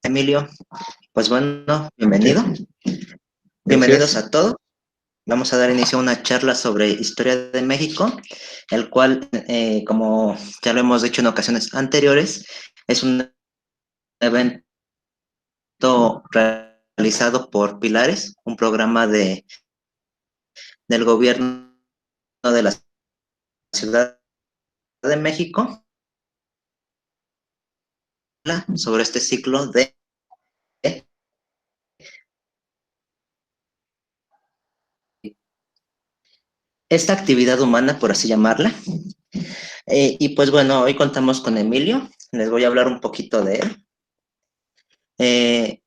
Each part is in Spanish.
Emilio, pues bueno, bienvenido. Gracias. Bienvenidos Gracias. a todos. Vamos a dar inicio a una charla sobre historia de México, el cual, como ya lo hemos dicho en ocasiones anteriores, es un evento realizado por Pilares, un programa del gobierno de la Ciudad de México, sobre este ciclo de esta actividad humana, por así llamarla. Y pues bueno, hoy contamos con Emilio, les voy a hablar un poquito de él. Eh,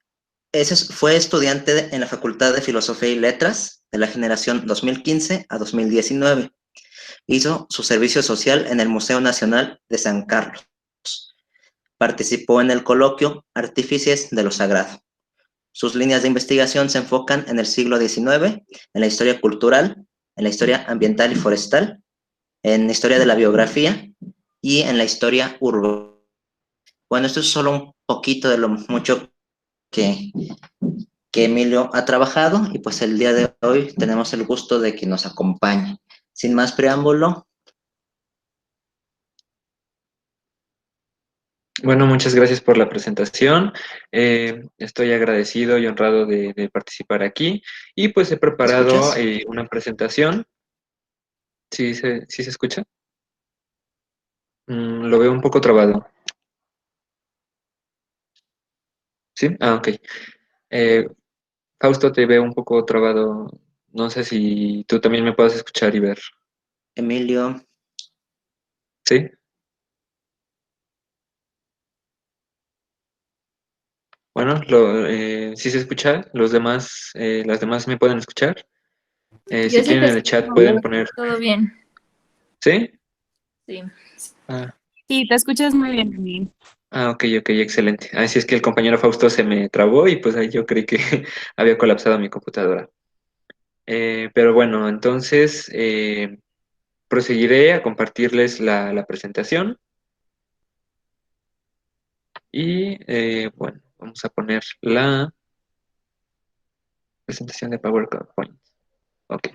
Fue estudiante en la Facultad de Filosofía y Letras de la generación 2015 a 2019. Hizo su servicio social en el Museo Nacional de San Carlos. Participó en el coloquio Artífices de lo Sagrado. Sus líneas de investigación se enfocan en el siglo XIX, en la historia cultural, en la historia ambiental y forestal, en la historia de la biografía y en la historia urbana. Bueno, esto es solo un poquito de lo mucho que, que Emilio ha trabajado y pues el día de hoy tenemos el gusto de que nos acompañe. Sin más preámbulo, Bueno, muchas gracias por la presentación. Estoy agradecido y honrado de participar aquí y pues he ¿me preparado escuchas? una presentación. ¿Sí se escucha? Lo veo un poco trabado. ¿Sí? Ah, ok. Eh, Fausto, te veo un poco trabado. No sé si tú también me puedes escuchar y ver. Emilio, ¿Sí? Bueno, ¿sí se escucha? Las demás me pueden escuchar. Yo Si sí te quieren en el escucho chat pueden poner. todo bien. ¿Sí? Sí. Ah. Sí, te escuchas muy bien, Dani. Ah, ok, ok, excelente. Así es que el compañero Fausto se me trabó y pues ahí yo creí que había colapsado mi computadora. Pero bueno, entonces proseguiré a compartirles la presentación y bueno, vamos a poner la presentación de PowerPoint. Ok,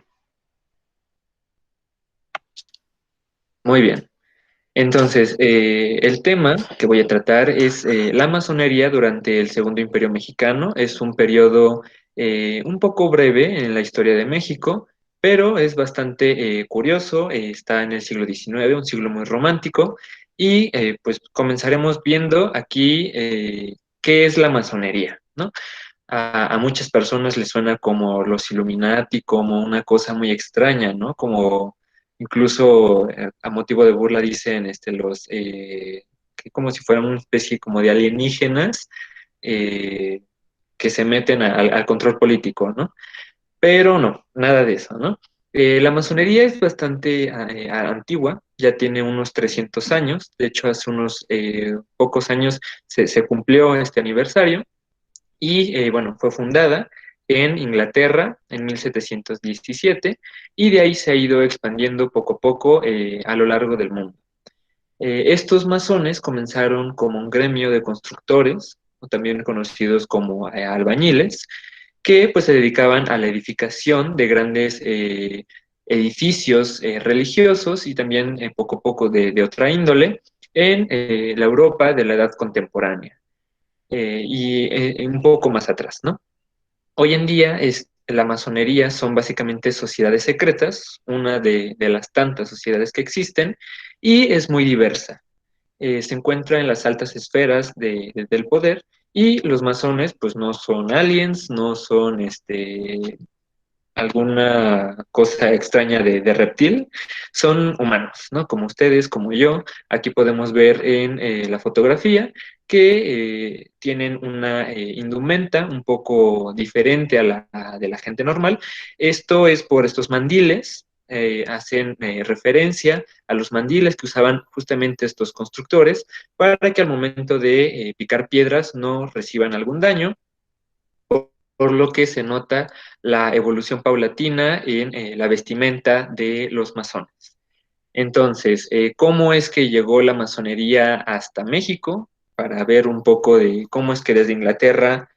muy bien. Entonces, el tema que voy a tratar es la masonería durante el Segundo Imperio Mexicano. Es un periodo un poco breve en la historia de México, pero es bastante curioso. Está en el siglo XIX, un siglo muy romántico, y pues comenzaremos viendo aquí qué es la masonería, ¿no? A muchas personas les suena como los Illuminati, como una cosa muy extraña, ¿no? Como incluso a motivo de burla dicen que como si fueran una especie como de alienígenas eh, que se meten al control político, ¿no? Pero no, nada de eso, ¿no? La masonería es bastante antigua, ya tiene unos 300 años, de hecho hace unos pocos años se cumplió este aniversario y bueno, fue fundada en Inglaterra en 1717 y de ahí se ha ido expandiendo poco a poco a lo largo del mundo. Estos masones comenzaron como un gremio de constructores, o también conocidos como albañiles, que pues se dedicaban a la edificación de grandes edificios religiosos y también poco a poco de otra índole en la Europa de la Edad Contemporánea y un poco más atrás, ¿no? Hoy en día la masonería son básicamente sociedades secretas, una de las tantas sociedades que existen, y es muy diversa. Se encuentra en las altas esferas del poder y los masones pues no son aliens, no son alguna cosa extraña de reptil, son humanos, ¿no? Como ustedes, como yo. Aquí podemos ver en la fotografía que tienen una indumenta un poco diferente a la de la gente normal. Esto es por estos mandiles. Hacen referencia a los mandiles que usaban justamente estos constructores para que al momento de picar piedras no reciban algún daño, por lo que se nota la evolución paulatina en la vestimenta de los masones. Entonces, ¿cómo es que llegó la masonería hasta México? para ver un poco de cómo es que desde Inglaterra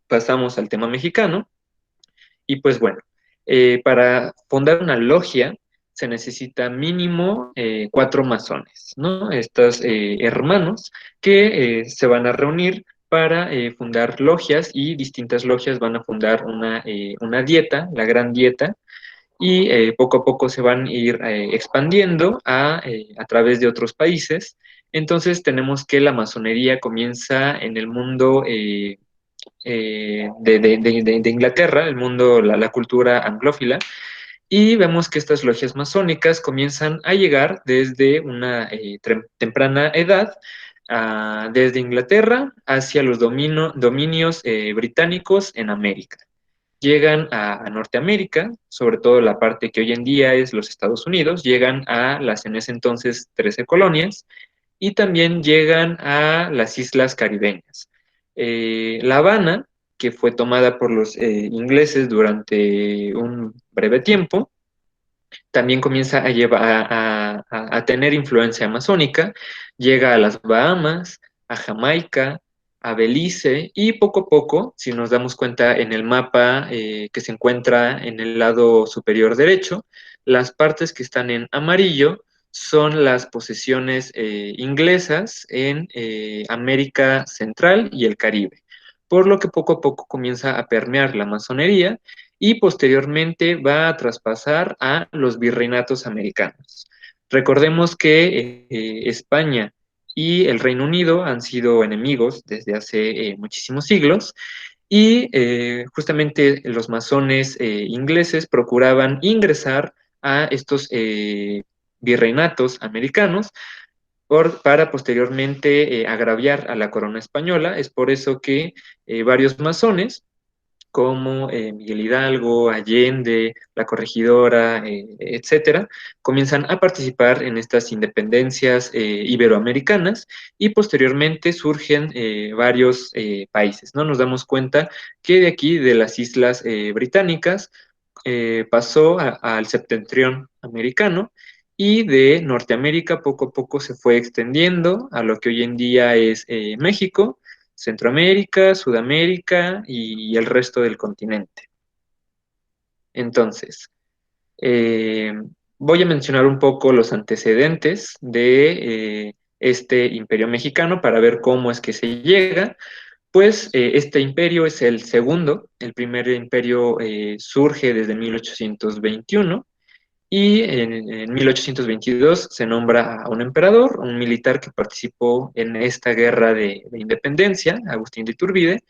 pasamos al tema mexicano. Y pues bueno, para fundar una logia se necesita mínimo 4 masones, ¿no? Estos hermanos que se van a reunir para fundar logias, y distintas logias van a fundar una dieta, la Gran Dieta, y poco a poco se van a ir expandiendo a través de otros países. Entonces tenemos que la masonería comienza en el mundo de Inglaterra, el mundo, la cultura anglófila, y vemos que estas logias masónicas comienzan a llegar desde una temprana edad, desde Inglaterra hacia los dominios británicos en América. Llegan a Norteamérica, sobre todo la parte que hoy en día es los Estados Unidos, llegan a las en ese entonces 13 colonias, y también llegan a las islas caribeñas. La Habana, que fue tomada por los ingleses durante un breve tiempo, también comienza a tener influencia masónica, llega a las Bahamas, a Jamaica, a Belice, y poco a poco, si nos damos cuenta en el mapa que se encuentra en el lado superior derecho, las partes que están en amarillo son las posesiones inglesas en América Central y el Caribe, por lo que poco a poco comienza a permear la masonería, y posteriormente va a traspasar a los virreinatos americanos. Recordemos que España y el Reino Unido han sido enemigos desde hace muchísimos siglos, y justamente los masones ingleses procuraban ingresar a estos virreinatos americanos para posteriormente agraviar a la corona española. Es por eso que varios masones como Miguel Hidalgo, Allende, La Corregidora, etcétera, comienzan a participar en estas independencias iberoamericanas, y posteriormente surgen varios países, ¿no? Nos damos cuenta que de aquí, de las islas británicas, pasó al septentrión americano, y de Norteamérica poco a poco se fue extendiendo a lo que hoy en día es México, Centroamérica, Sudamérica y el resto del continente. Entonces, eh, voy a mencionar un poco los antecedentes de este imperio mexicano para ver cómo es que se llega. Pues este imperio es el segundo. El primer imperio surge desde 1821, y en 1822 se nombra a un emperador, un militar que participó en esta guerra de independencia, Agustín de Iturbide,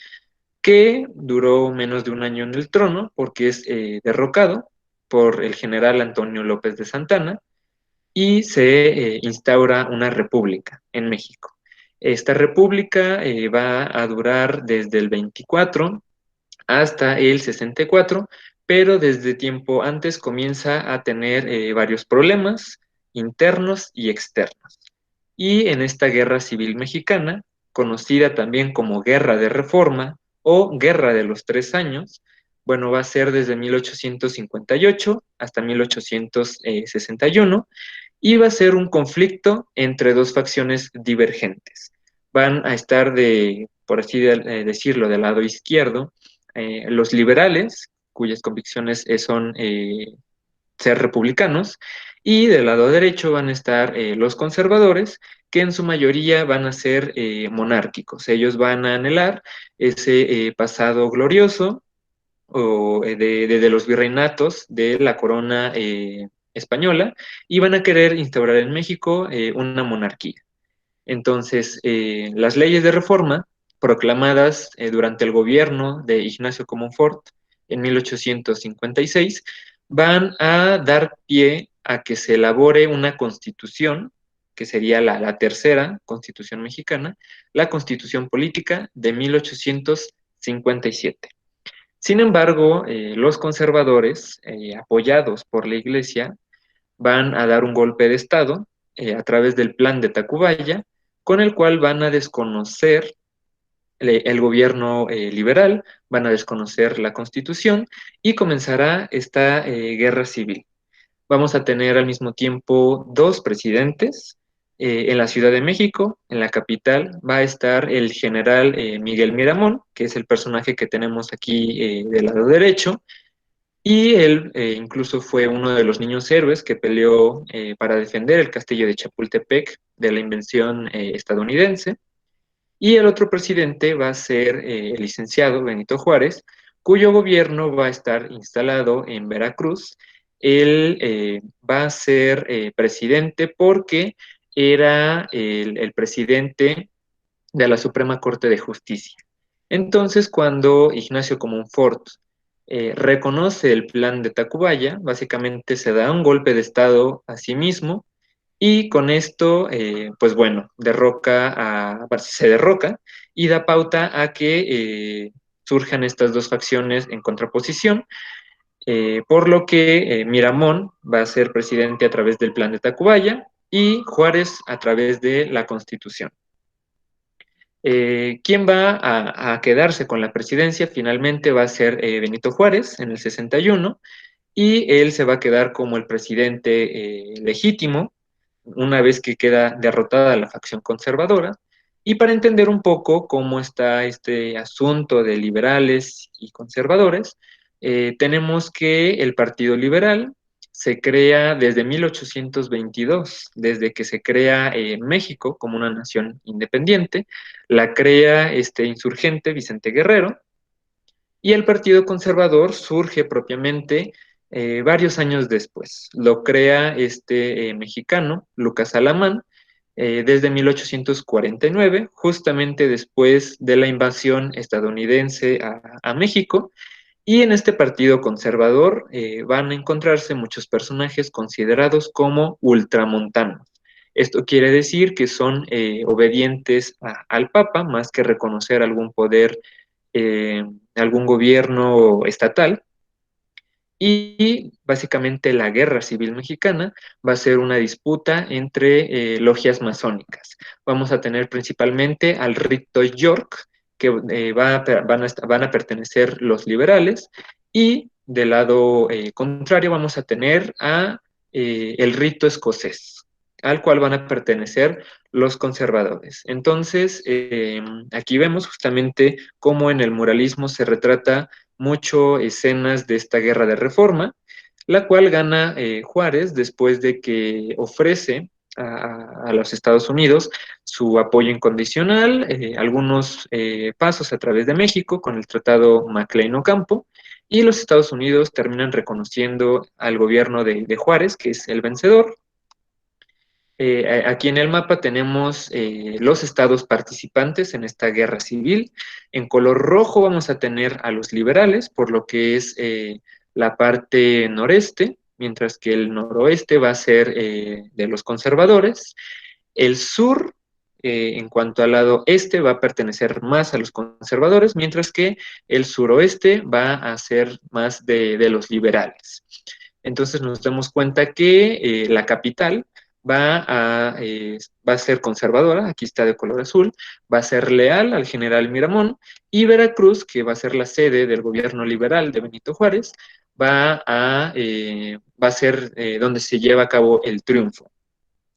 que duró menos de un año en el trono porque es derrocado por el general Antonio López de Santana, y se instaura una república en México. Esta república va a durar desde el 24 hasta el 64, pero desde tiempo antes comienza a tener varios problemas internos y externos. Y en esta guerra civil mexicana, conocida también como Guerra de Reforma o Guerra de los 3 años, bueno, va a ser desde 1858 hasta 1861, y va a ser un conflicto entre dos facciones divergentes. Van a estar por así decirlo, del lado izquierdo, los liberales, cuyas convicciones son ser republicanos, y del lado derecho van a estar los conservadores, que en su mayoría van a ser monárquicos. Ellos van a anhelar ese pasado glorioso de los virreinatos de la corona española, y van a querer instaurar en México una monarquía. Entonces, las leyes de reforma proclamadas durante el gobierno de Ignacio Comonfort en 1856 van a dar pie a que se elabore una constitución, que sería la tercera constitución mexicana, la Constitución Política de 1857. Sin embargo, los conservadores, apoyados por la Iglesia, van a dar un golpe de Estado a través del Plan de Tacubaya, con el cual van a desconocer el gobierno liberal, van a desconocer la Constitución, y comenzará esta guerra civil. Vamos a tener al mismo tiempo dos presidentes, En la Ciudad de México, en la capital, va a estar el general Miguel Miramón, que es el personaje que tenemos aquí del lado derecho, y él incluso fue uno de los niños héroes que peleó para defender el castillo de Chapultepec de la invención estadounidense. Y el otro presidente va a ser el licenciado Benito Juárez, cuyo gobierno va a estar instalado en Veracruz. Él va a ser presidente porque era el presidente de la Suprema Corte de Justicia. Entonces, cuando Ignacio Comonfort reconoce el plan de Tacubaya, básicamente se da un golpe de Estado a sí mismo y con esto, pues bueno, se derroca y da pauta a que surjan estas dos facciones en contraposición, por lo que Miramón va a ser presidente a través del plan de Tacubaya y Juárez a través de la Constitución. ¿Quién va a quedarse con la presidencia? Finalmente va a ser Benito Juárez en el 61 y él se va a quedar como el presidente legítimo una vez que queda derrotada la facción conservadora. Y para entender un poco cómo está este asunto de liberales y conservadores, tenemos que el Partido Liberal se crea desde 1822, desde que se crea México como una nación independiente, la crea este insurgente Vicente Guerrero, y el Partido Conservador surge propiamente varios años después. Lo crea este mexicano, Lucas Alamán, desde 1849, justamente después de la invasión estadounidense a México. Y en este partido conservador van a encontrarse muchos personajes considerados como ultramontanos. Esto quiere decir que son obedientes al Papa más que reconocer algún poder, eh, algún gobierno estatal. Y básicamente la Guerra Civil Mexicana va a ser una disputa entre logias masónicas. Vamos a tener principalmente al rito York, que van a pertenecer los liberales, y del lado contrario vamos a tener a el rito escocés, al cual van a pertenecer los conservadores. Entonces, aquí vemos justamente cómo en el muralismo se retrata mucho escenas de esta guerra de reforma, la cual gana Juárez después de que ofrece a los Estados Unidos su apoyo incondicional, algunos pasos a través de México con el Tratado Maclean-Ocampo, y los Estados Unidos terminan reconociendo al gobierno de Juárez, que es el vencedor. Aquí en el mapa tenemos los estados participantes en esta guerra civil. En color rojo vamos a tener a los liberales, por lo que es la parte noreste, mientras que el noroeste va a ser de los conservadores. El sur, en cuanto al lado este, va a pertenecer más a los conservadores, mientras que el suroeste va a ser más de los liberales. Entonces nos damos cuenta que la capital va a ser conservadora, aquí está de color azul, va a ser leal al general Miramón, y Veracruz, que va a ser la sede del gobierno liberal de Benito Juárez, va a ser donde se lleva a cabo el triunfo.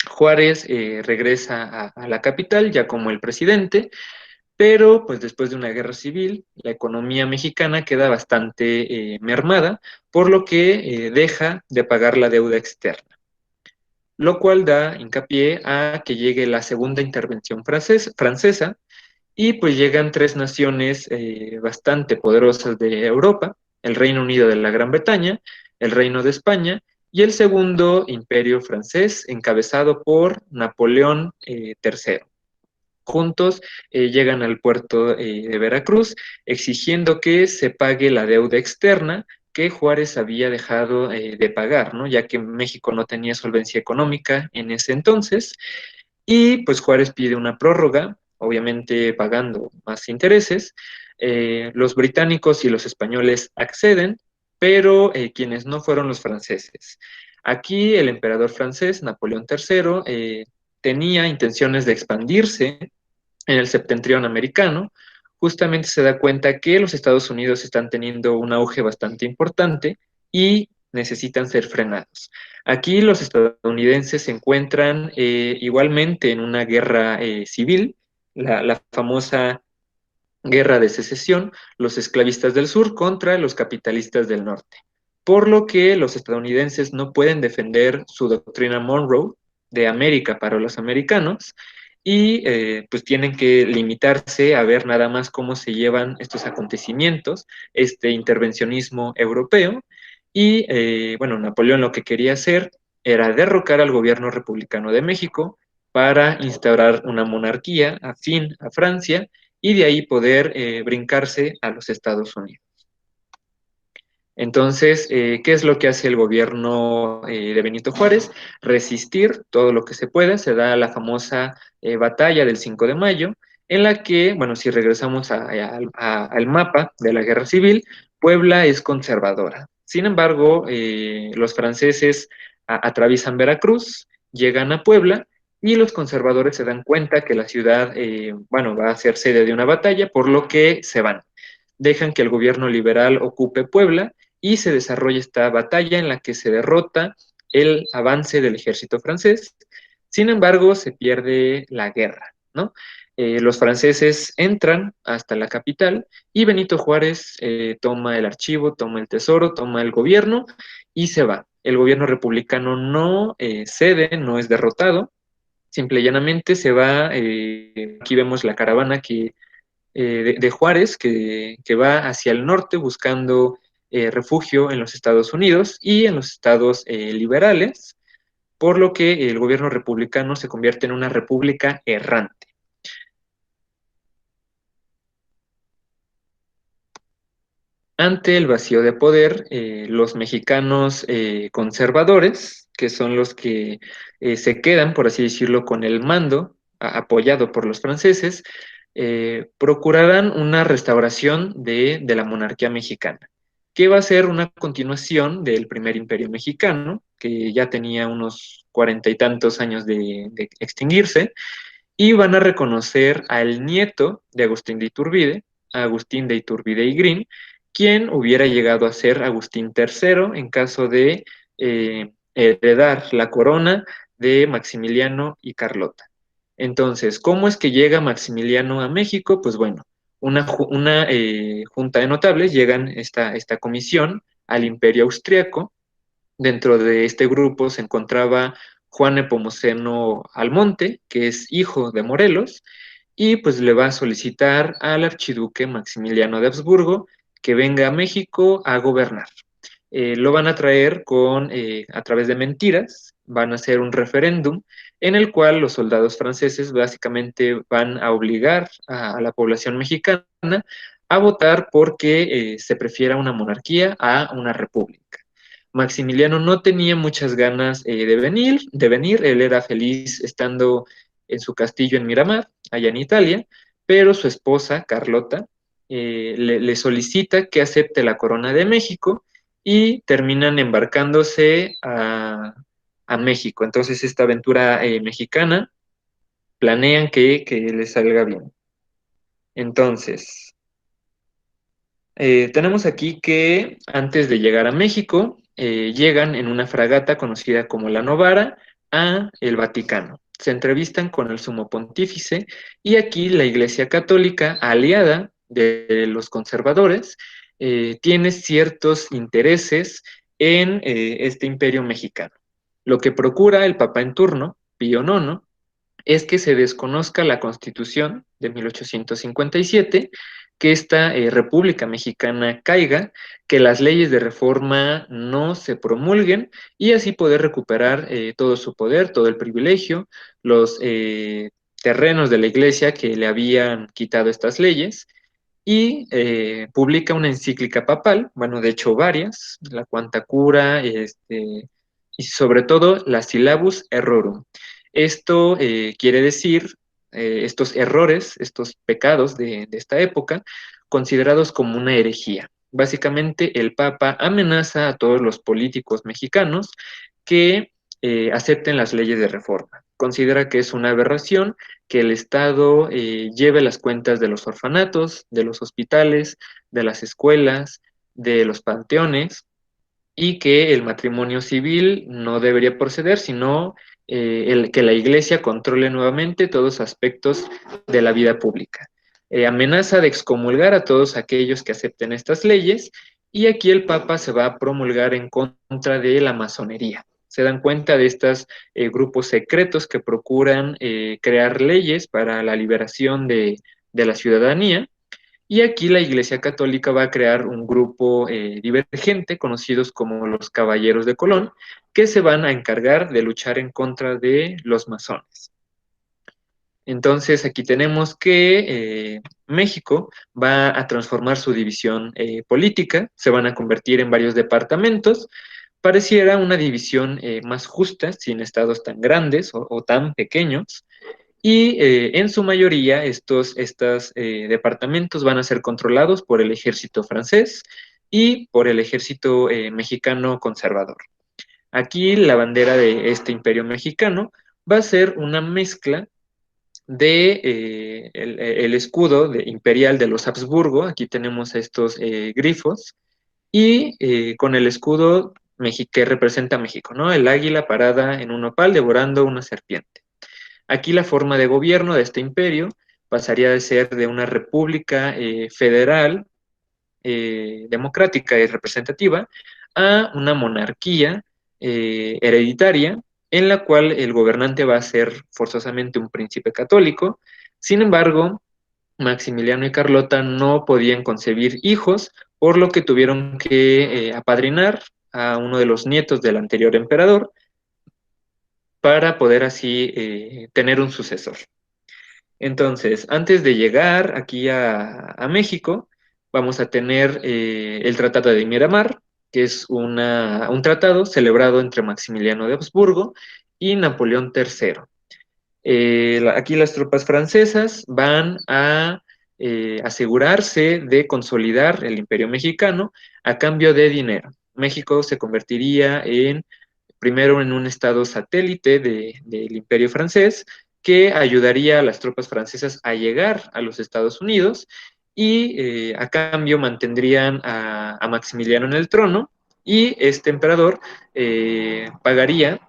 Juárez regresa a la capital ya como el presidente, pero pues después de una guerra civil, la economía mexicana queda bastante mermada, por lo que deja de pagar la deuda externa, lo cual da hincapié a que llegue la segunda intervención francesa, y pues llegan tres naciones bastante poderosas de Europa: el Reino Unido de la Gran Bretaña, el Reino de España y el segundo imperio francés encabezado por Napoleón III. Juntos llegan al puerto de Veracruz exigiendo que se pague la deuda externa que Juárez había dejado de pagar, ¿no? Ya que México no tenía solvencia económica en ese entonces, y pues Juárez pide una prórroga, obviamente pagando más intereses. Los británicos y los españoles acceden, pero quienes no fueron los franceses. Aquí el emperador francés, Napoleón III, tenía intenciones de expandirse en el septentrión americano. Justamente se da cuenta que los Estados Unidos están teniendo un auge bastante importante y necesitan ser frenados. Aquí los estadounidenses se encuentran igualmente en una guerra civil, la famosa guerra de secesión, los esclavistas del sur contra los capitalistas del norte. Por lo que los estadounidenses no pueden defender su doctrina Monroe de América para los americanos y pues tienen que limitarse a ver nada más cómo se llevan estos acontecimientos, este intervencionismo europeo. Y bueno, Napoleón lo que quería hacer era derrocar al gobierno republicano de México para instaurar una monarquía afín a Francia y de ahí poder brincarse a los Estados Unidos. Entonces, ¿qué es lo que hace el gobierno de Benito Juárez? Resistir todo lo que se pueda. Se da la famosa batalla del 5 de mayo, en la que, bueno, si regresamos al mapa de la guerra civil, Puebla es conservadora. Sin embargo, los franceses atraviesan Veracruz, llegan a Puebla, y los conservadores se dan cuenta que la ciudad, bueno, va a ser sede de una batalla, por lo que se van. Dejan que el gobierno liberal ocupe Puebla y se desarrolla esta batalla en la que se derrota el avance del ejército francés. Sin embargo, se pierde la guerra, ¿no? Los franceses entran hasta la capital y Benito Juárez toma el archivo, toma el tesoro, toma el gobierno y se va. El gobierno republicano no cede, no es derrotado, simple y llanamente se va. Aquí vemos la caravana de Juárez que va hacia el norte buscando refugio en los Estados Unidos y en los estados liberales, por lo que el gobierno republicano se convierte en una república errante. Ante el vacío de poder, los mexicanos conservadores, que son los que se quedan, por así decirlo, con el mando, apoyado por los franceses, procurarán una restauración de la monarquía mexicana, que va a ser una continuación del primer imperio mexicano, que ya tenía unos 40 y tantos años de extinguirse, y van a reconocer al nieto de Agustín de Iturbide, Agustín de Iturbide y Green, quien hubiera llegado a ser Agustín III en caso de heredar la corona de Maximiliano y Carlota. Entonces, ¿cómo es que llega Maximiliano a México? Pues bueno, una junta de notables llegan esta comisión al Imperio Austriaco. Dentro de este grupo se encontraba Juan Nepomuceno Almonte, que es hijo de Morelos, y pues le va a solicitar al archiduque Maximiliano de Habsburgo que venga a México a gobernar. Lo van a traer a través de mentiras, van a hacer un referéndum en el cual los soldados franceses básicamente van a obligar a la población mexicana a votar porque se prefiera una monarquía a una república. Maximiliano no tenía muchas ganas de venir, él era feliz estando en su castillo en Miramar, allá en Italia, pero su esposa, Carlota, le solicita que acepte la corona de México y terminan embarcándose a México. Entonces, esta aventura mexicana planean que les salga bien. Entonces, tenemos aquí que antes de llegar a México, llegan en una fragata conocida como la Novara a el Vaticano. Se entrevistan con el sumo pontífice y aquí la Iglesia Católica, aliada de los conservadores, tiene ciertos intereses en este imperio mexicano. Lo que procura el Papa en turno, Pío IX, es que se desconozca la Constitución de 1857, que esta República Mexicana caiga, que las leyes de reforma no se promulguen y así poder recuperar todo su poder, todo el privilegio, los terrenos de la iglesia que le habían quitado estas leyes y publica una encíclica papal, bueno, de hecho varias, la Quanta Cura, y sobre todo la Syllabus Errorum. Esto quiere decir estos errores, estos pecados de esta época, considerados como una herejía. Básicamente, el Papa amenaza a todos los políticos mexicanos que acepten las leyes de reforma. Considera que es una aberración que el Estado lleve las cuentas de los orfanatos, de los hospitales, de las escuelas, de los panteones, y que el matrimonio civil no debería proceder, sino que la Iglesia controle nuevamente todos los aspectos de la vida pública. Amenaza de excomulgar a todos aquellos que acepten estas leyes, y aquí el Papa se va a promulgar en contra de la masonería. Se dan cuenta de estos grupos secretos que procuran crear leyes para la liberación de la ciudadanía, y aquí la Iglesia Católica va a crear un grupo divergente, conocidos como los Caballeros de Colón, que se van a encargar de luchar en contra de los masones. Entonces aquí tenemos que México va a transformar su división política, se van a convertir en varios departamentos. Pareciera una división más justa, sin estados tan grandes o tan pequeños, y en su mayoría estos departamentos van a ser controlados por el ejército francés y por el ejército mexicano conservador. Aquí la bandera de este imperio mexicano va a ser una mezcla de el escudo imperial de los Habsburgo. Aquí tenemos estos grifos, y con el escudo que representa a México, ¿no? El águila parada en un nopal devorando una serpiente. Aquí la forma de gobierno de este imperio pasaría de ser de una república federal, democrática y representativa, a una monarquía hereditaria, en la cual el gobernante va a ser forzosamente un príncipe católico. Sin embargo, Maximiliano y Carlota no podían concebir hijos, por lo que tuvieron que apadrinar a uno de los nietos del anterior emperador para poder así tener un sucesor. Entonces, antes de llegar aquí a México, vamos a tener el Tratado de Miramar, que es un tratado celebrado entre Maximiliano de Habsburgo y Napoleón III. Aquí las tropas francesas van a asegurarse de consolidar el imperio mexicano a cambio de dinero. México se convertiría primero en un estado satélite del imperio francés, que ayudaría a las tropas francesas a llegar a los Estados Unidos, y a cambio mantendrían a Maximiliano en el trono, y este emperador pagaría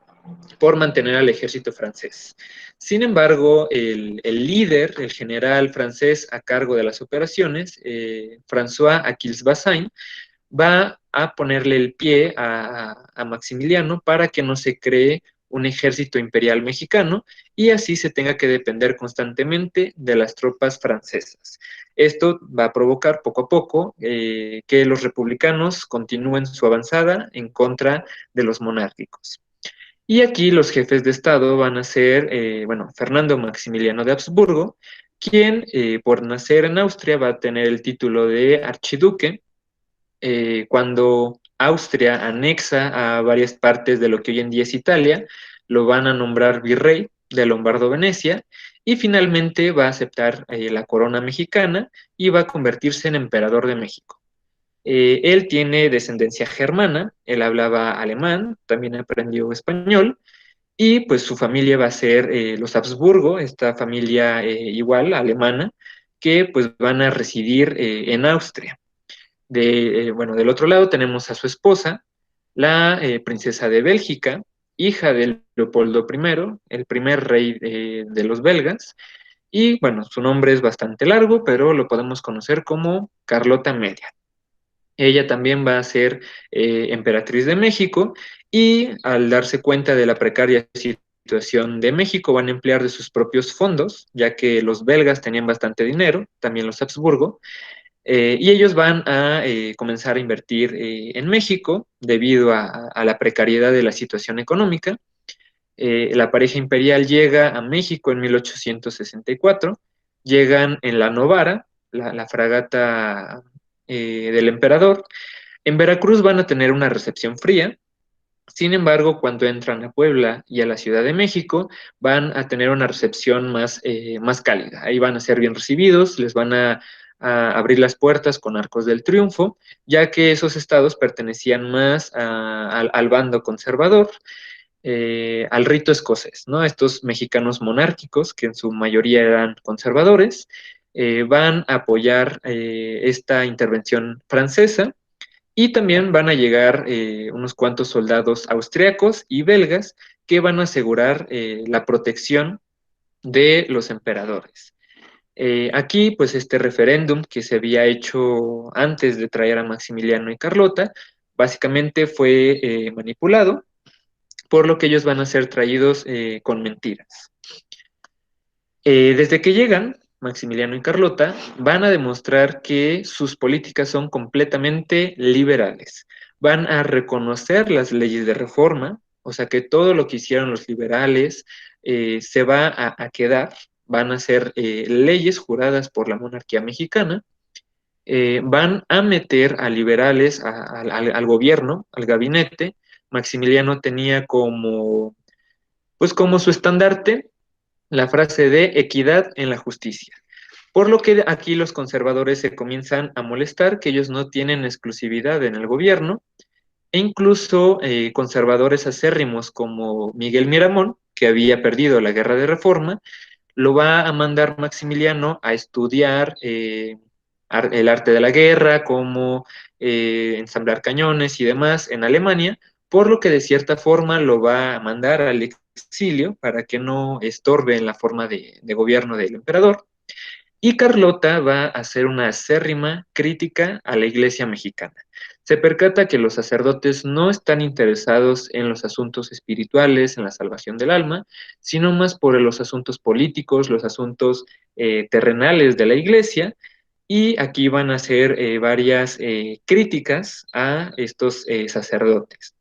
por mantener al ejército francés. Sin embargo, el líder, el general francés a cargo de las operaciones, François Achilles Bazaine, va a ponerle el pie a Maximiliano para que no se cree un ejército imperial mexicano y así se tenga que depender constantemente de las tropas francesas. Esto va a provocar poco a poco que los republicanos continúen su avanzada en contra de los monárquicos. Y aquí los jefes de Estado van a ser, Fernando Maximiliano de Habsburgo, quien por nacer en Austria va a tener el título de archiduque. Cuando Austria anexa a varias partes de lo que hoy en día es Italia, lo van a nombrar virrey de Lombardo-Venecia, y finalmente va a aceptar la corona mexicana y va a convertirse en emperador de México. Él tiene descendencia germana, él hablaba alemán, también aprendió español, y pues su familia va a ser los Habsburgo, esta familia igual alemana, que pues van a residir en Austria. Del otro lado tenemos a su esposa, la princesa de Bélgica, hija de Leopoldo I, el primer rey de los belgas, y bueno, su nombre es bastante largo, pero lo podemos conocer como Carlota Media. Ella también va a ser emperatriz de México, y al darse cuenta de la precaria situación de México van a emplear de sus propios fondos, ya que los belgas tenían bastante dinero, también los Habsburgo, y ellos van a comenzar a invertir en México debido a la precariedad de la situación económica. La pareja imperial llega a México en 1864, llegan en la Novara, la fragata del emperador. En Veracruz van a tener una recepción fría. Sin embargo, cuando entran a Puebla y a la Ciudad de México, van a tener una recepción más cálida. Ahí van a ser bien recibidos, les van a abrir las puertas con arcos del triunfo, ya que esos estados pertenecían más al bando conservador, al rito escocés, ¿no? Estos mexicanos monárquicos, que en su mayoría eran conservadores, van a apoyar esta intervención francesa, Y también van a llegar unos cuantos soldados austriacos y belgas que van a asegurar la protección de los emperadores. Aquí, pues este referéndum que se había hecho antes de traer a Maximiliano y Carlota, básicamente fue manipulado, por lo que ellos van a ser traídos con mentiras. Desde que llegan, Maximiliano y Carlota van a demostrar que sus políticas son completamente liberales. Van a reconocer las leyes de reforma, o sea que todo lo que hicieron los liberales se va a quedar, van a ser leyes juradas por la monarquía mexicana, van a meter a liberales al gobierno, al gabinete. Maximiliano tenía pues como su estandarte la frase de equidad en la justicia. Por lo que aquí los conservadores se comienzan a molestar que ellos no tienen exclusividad en el gobierno, e incluso conservadores acérrimos como Miguel Miramón, que había perdido la guerra de reforma, lo va a mandar Maximiliano a estudiar el arte de la guerra, cómo ensamblar cañones y demás en Alemania, por lo que de cierta forma lo va a mandar al exilio para que no estorbe en la forma de gobierno del emperador. Y Carlota va a hacer una acérrima crítica a la iglesia mexicana. Se percata que los sacerdotes no están interesados en los asuntos espirituales, en la salvación del alma, sino más por los asuntos políticos, los asuntos terrenales de la iglesia, y aquí van a hacer varias críticas a estos sacerdotes.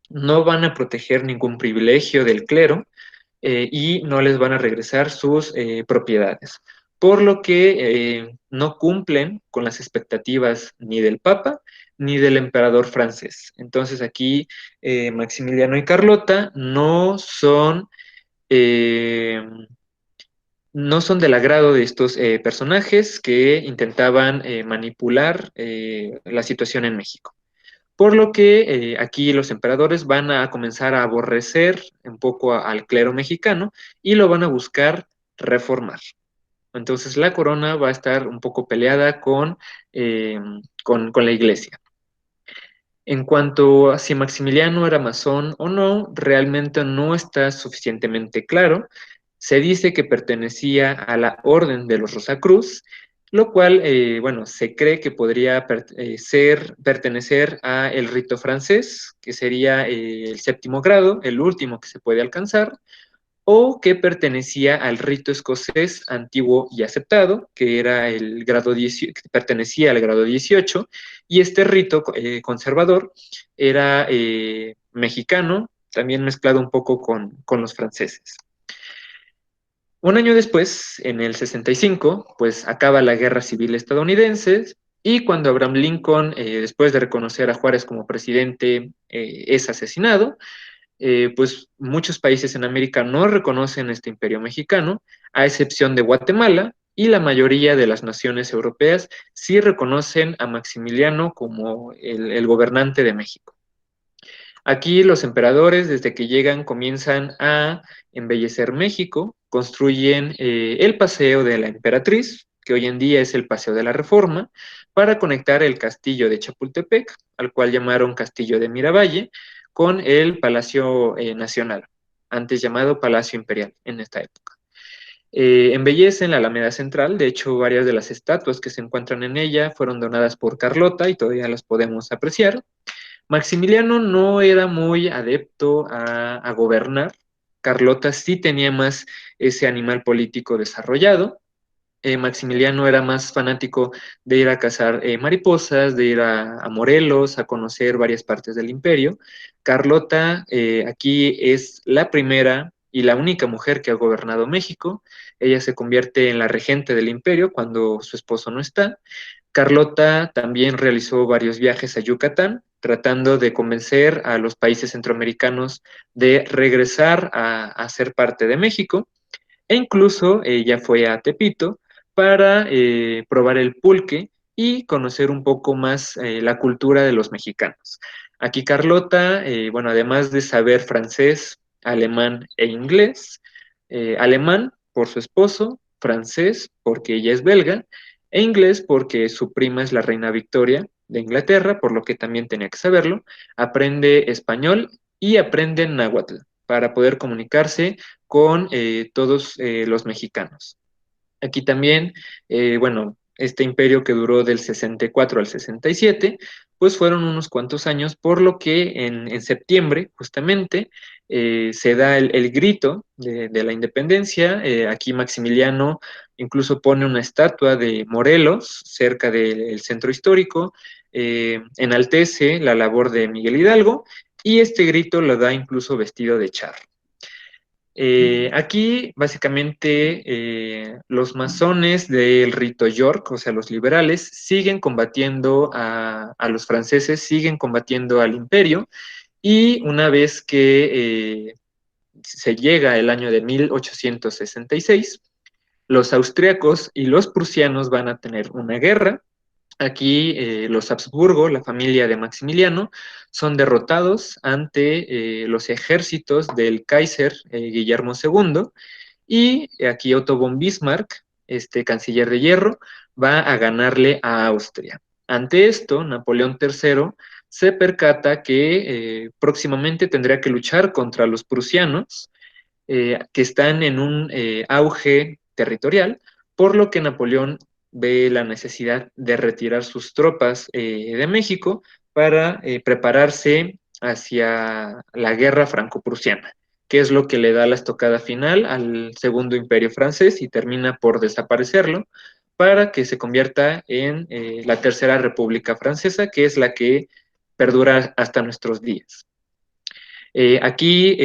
No van a proteger ningún privilegio del clero, y no les van a regresar sus propiedades, por lo que no cumplen con las expectativas ni del Papa ni del emperador francés. Entonces aquí Maximiliano y Carlota eh, no son del agrado de estos personajes que intentaban manipular la situación en México. Por lo que aquí los emperadores van a comenzar a aborrecer un poco al clero mexicano y lo van a buscar reformar. Entonces la corona va a estar un poco peleada con la iglesia. En cuanto a si Maximiliano era masón o no, realmente no está suficientemente claro. Se dice que pertenecía a la Orden de los Rosacruz, lo cual, bueno, se cree que podría pertenecer a el rito francés, que sería el séptimo grado, el último que se puede alcanzar, o que pertenecía al rito escocés antiguo y aceptado, que era el grado 18, que pertenecía al grado 18, y este rito conservador era mexicano, también mezclado un poco con los franceses. Un año después, en el 65, pues acaba la Guerra Civil estadounidense, y cuando Abraham Lincoln, después de reconocer a Juárez como presidente, es asesinado, pues muchos países en América no reconocen este imperio mexicano, a excepción de Guatemala, y la mayoría de las naciones europeas sí reconocen a Maximiliano como el gobernante de México. Aquí los emperadores, desde que llegan, comienzan a embellecer México, construyen el Paseo de la Emperatriz, que hoy en día es el Paseo de la Reforma, para conectar el castillo de Chapultepec, al cual llamaron Castillo de Miravalle, con el Palacio Nacional, antes llamado Palacio Imperial en esta época. Embellecen la Alameda Central, de hecho varias de las estatuas que se encuentran en ella fueron donadas por Carlota y todavía las podemos apreciar. Maximiliano no era muy adepto a gobernar. Carlota sí tenía más ese animal político desarrollado. Maximiliano era más fanático de ir a cazar mariposas, de ir a Morelos, a conocer varias partes del imperio. Carlota aquí es la primera y la única mujer que ha gobernado México. Ella se convierte en la regente del imperio cuando su esposo no está. Carlota también realizó varios viajes a Yucatán, tratando de convencer a los países centroamericanos de regresar a ser parte de México, e incluso ella fue a Tepito para probar el pulque y conocer un poco más la cultura de los mexicanos. Aquí Carlota, bueno, además de saber francés, alemán e inglés, alemán por su esposo, francés porque ella es belga, e inglés porque su prima es la reina Victoria de Inglaterra, por lo que también tenía que saberlo, aprende español y aprende náhuatl para poder comunicarse con todos los mexicanos. Aquí también, bueno, este imperio que duró del 64 al 67, pues fueron unos cuantos años, por lo que en septiembre, justamente, se da el grito de la independencia. Aquí Maximiliano incluso pone una estatua de Morelos cerca del centro histórico, enaltece la labor de Miguel Hidalgo, y este grito lo da incluso vestido de charro. Aquí, básicamente, los masones del rito York, o sea, los liberales, siguen combatiendo a los franceses, siguen combatiendo al imperio, y una vez que se llega el año de 1866, los austriacos y los prusianos van a tener una guerra. Aquí los Habsburgo, la familia de Maximiliano, son derrotados ante los ejércitos del Kaiser Guillermo II, y aquí Otto von Bismarck, este canciller de hierro, va a ganarle a Austria. Ante esto, Napoleón III se percata que próximamente tendría que luchar contra los prusianos, que están en un auge territorial, por lo que Napoleón ve la necesidad de retirar sus tropas de México para prepararse hacia la guerra franco-prusiana, que es lo que le da la estocada final al Segundo Imperio francés y termina por desaparecerlo, para que se convierta en la Tercera República Francesa, que es la que perdura hasta nuestros días. Aquí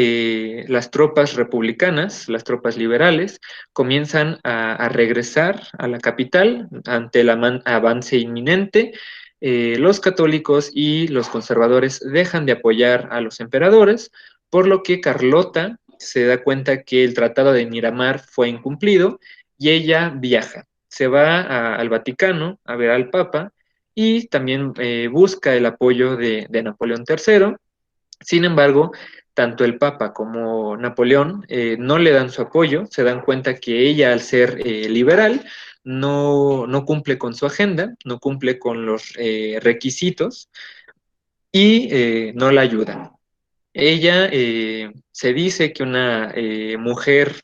las tropas republicanas, las tropas liberales, comienzan a regresar a la capital ante el avance inminente. Los católicos y los conservadores dejan de apoyar a los emperadores, por lo que Carlota se da cuenta que el Tratado de Miramar fue incumplido y ella viaja. Se va al Vaticano a ver al Papa y también busca el apoyo de Napoleón III. Sin embargo, tanto el Papa como Napoleón no le dan su apoyo, se dan cuenta que ella, al ser liberal, no cumple con su agenda, no cumple con los requisitos, y no la ayudan. Ella se dice que una mujer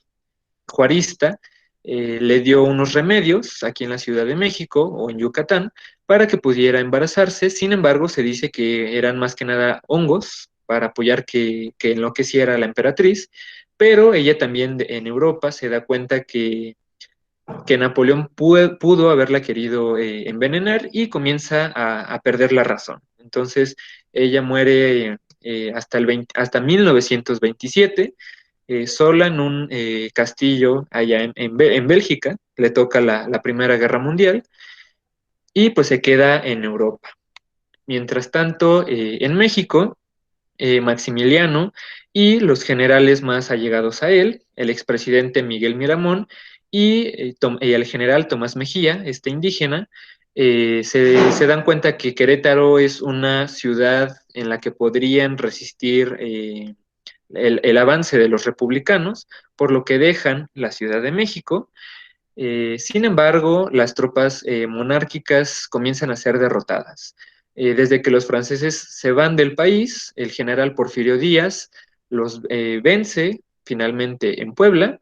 juarista le dio unos remedios aquí en la Ciudad de México o en Yucatán para que pudiera embarazarse. Sin embargo, se dice que eran más que nada hongos para apoyar que enloqueciera a la emperatriz, pero ella también en Europa se da cuenta que Napoleón pudo haberla querido envenenar, y comienza a perder la razón. Entonces, ella muere hasta 1927, sola en un castillo allá en Bélgica. Le toca la Primera Guerra Mundial, y pues se queda en Europa. Mientras tanto, en México, Maximiliano y los generales más allegados a él, el expresidente Miguel Miramón y el general Tomás Mejía, este indígena, se dan cuenta que Querétaro es una ciudad en la que podrían resistir el avance de los republicanos, por lo que dejan la Ciudad de México. Sin embargo, las tropas monárquicas comienzan a ser derrotadas. Desde que los franceses se van del país, el general Porfirio Díaz los vence finalmente en Puebla,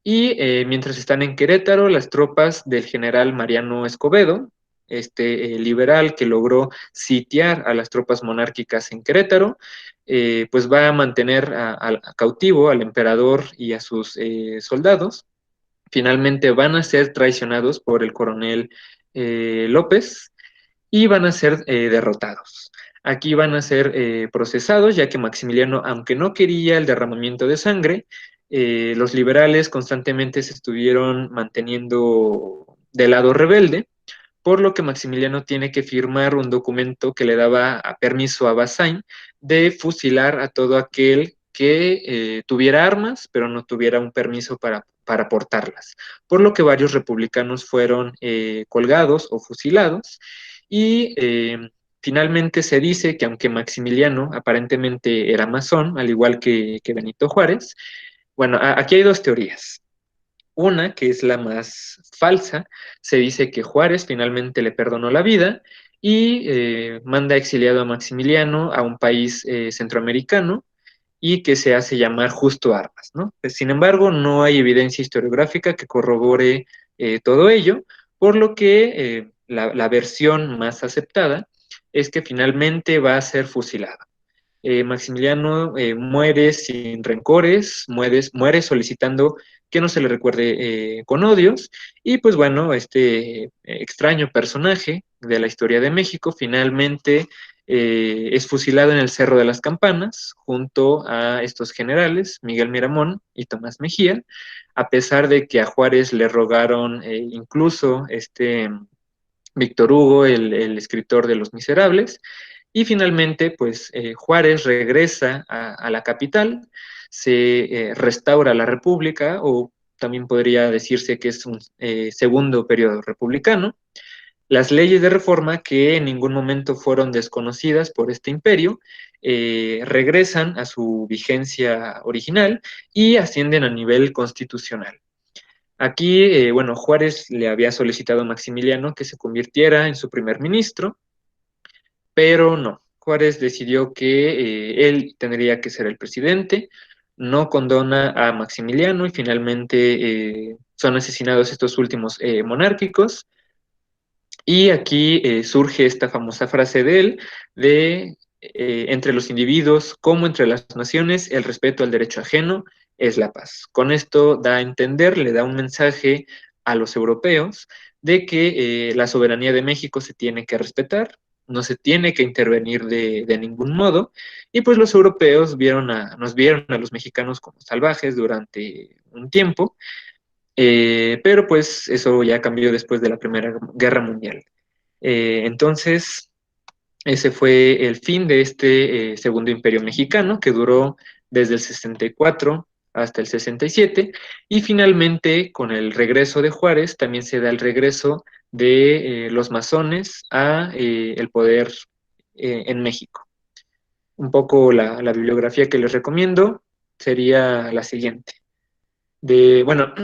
y mientras están en Querétaro, las tropas del general Mariano Escobedo, este liberal que logró sitiar a las tropas monárquicas en Querétaro, pues va a mantener a cautivo al emperador y a sus soldados. Finalmente van a ser traicionados por el coronel López, y van a ser derrotados. Aquí van a ser procesados, ya que Maximiliano, aunque no quería el derramamiento de sangre, los liberales constantemente se estuvieron manteniendo del lado rebelde, por lo que Maximiliano tiene que firmar un documento que le daba permiso a Bazaine de fusilar a todo aquel que tuviera armas, pero no tuviera un permiso para portarlas, por lo que varios republicanos fueron colgados o fusilados. Y finalmente se dice que aunque Maximiliano aparentemente era masón, al igual que Benito Juárez, bueno, aquí hay dos teorías. Una, que es la más falsa, se dice que Juárez finalmente le perdonó la vida, y manda exiliado a Maximiliano a un país centroamericano y que se hace llamar Justo Armas, ¿no? Pues, sin embargo, no hay evidencia historiográfica que corrobore todo ello, por lo que la versión más aceptada es que finalmente va a ser fusilado. Maximiliano muere sin rencores, muere solicitando que no se le recuerde con odios, y pues bueno, este extraño personaje de la historia de México finalmente es fusilado en el Cerro de las Campanas junto a estos generales, Miguel Miramón y Tomás Mejía, a pesar de que a Juárez le rogaron incluso Víctor Hugo, el escritor de Los Miserables, y finalmente, pues Juárez regresa a la capital, se restaura la República, o también podría decirse que es un segundo periodo republicano. Las leyes de reforma, que en ningún momento fueron desconocidas por este imperio, regresan a su vigencia original y ascienden a nivel constitucional. Aquí, bueno, Juárez le había solicitado a Maximiliano que se convirtiera en su primer ministro, pero no. Juárez decidió que él tendría que ser el presidente, no condona a Maximiliano y finalmente son asesinados estos últimos monárquicos. Y aquí surge esta famosa frase de él, de entre los individuos como entre las naciones, el respeto al derecho ajeno es la paz. Con esto da a entender, le da un mensaje a los europeos de que la soberanía de México se tiene que respetar, no se tiene que intervenir de ningún modo, y pues los europeos nos vieron a los mexicanos como salvajes durante un tiempo, pero pues eso ya cambió después de la Primera Guerra Mundial. Entonces, ese fue el fin de este Segundo Imperio Mexicano, que duró desde el 64 hasta el 67, y finalmente, con el regreso de Juárez, también se da el regreso de los masones a el poder en México. Un poco la bibliografía que les recomiendo sería la siguiente bueno,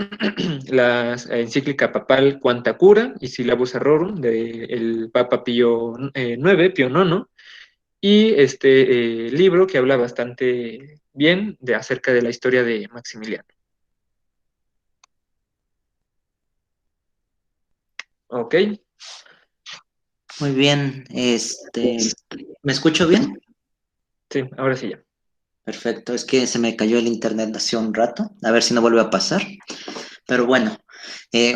la encíclica papal Quanta Cura y Syllabus Errorum del Papa Pío Pío IX, y este libro que habla bastante bien acerca de la historia de Maximiliano. Ok, Muy bien, ¿me escucho bien? sí, ahora sí ya. Perfecto, es que se me cayó el internet hace un rato, a ver si no vuelve a pasar. Pero bueno,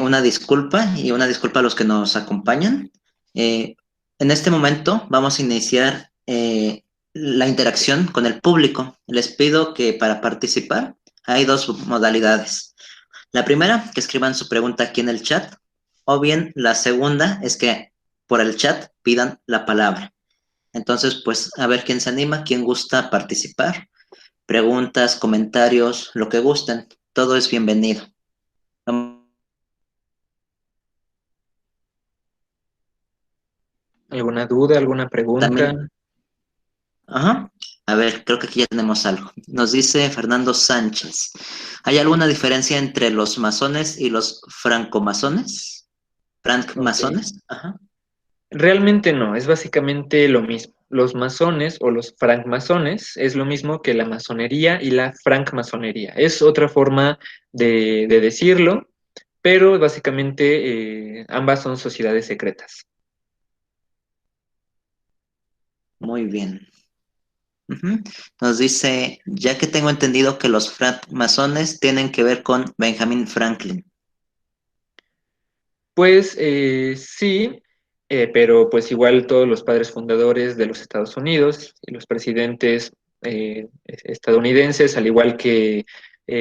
una disculpa y una disculpa a los que nos acompañan. En este momento vamos a iniciar la interacción con el público. Les pido que para participar hay dos modalidades. La primera, que escriban su pregunta aquí en el chat, o bien la segunda es que por el chat pidan la palabra. Entonces, pues a ver quién se anima, quién gusta participar. Preguntas, comentarios, lo que gusten, todo es bienvenido. ¿Alguna duda, alguna pregunta? También, ajá, a ver, creo que aquí ya tenemos algo. Nos dice Fernando Sánchez, ¿hay alguna diferencia entre los masones y los francomasones? Ok. ¿Francmasones? Ajá. Realmente no, es básicamente lo mismo. Los masones o los francmasones es lo mismo que la masonería y la francmasonería. Es otra forma de decirlo, pero básicamente ambas son sociedades secretas. Muy bien. Ujú. Nos dice, ya que tengo entendido que los francmasones tienen que ver con Benjamin Franklin. Pues sí, pero pues igual todos los padres fundadores de los Estados Unidos y los presidentes estadounidenses, al igual que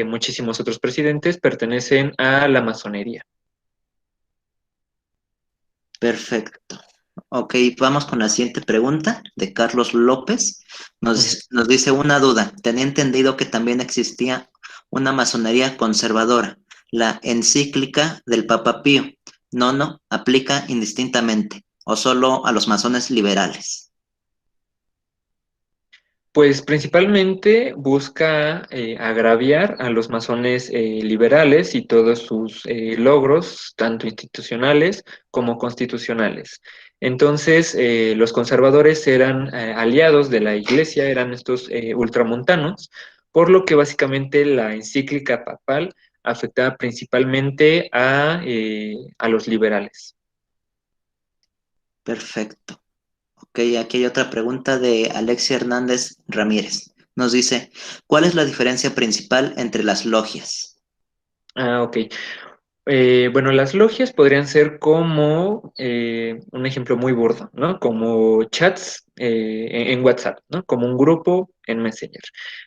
muchísimos otros presidentes, pertenecen a la masonería. Perfecto. Ok, vamos con la siguiente pregunta de Carlos López. Ujú. Nos dice una duda. Tenía entendido que también existía una masonería conservadora. La encíclica del Papa Pío. No, aplica indistintamente o solo a los masones liberales. Pues principalmente busca agraviar a los masones liberales y todos sus logros, tanto institucionales como constitucionales. Entonces, los conservadores eran aliados de la iglesia, eran estos ultramontanos, por lo que básicamente la encíclica papal afectaba principalmente a los liberales. Perfecto. Ok, aquí hay otra pregunta de Alexia Hernández Ramírez. Nos dice, ¿cuál es la diferencia principal entre las logias? Ah, ok. Bueno, las logias podrían ser como un ejemplo muy burdo, ¿no? Como chats en WhatsApp, ¿no? Como un grupo en Messenger.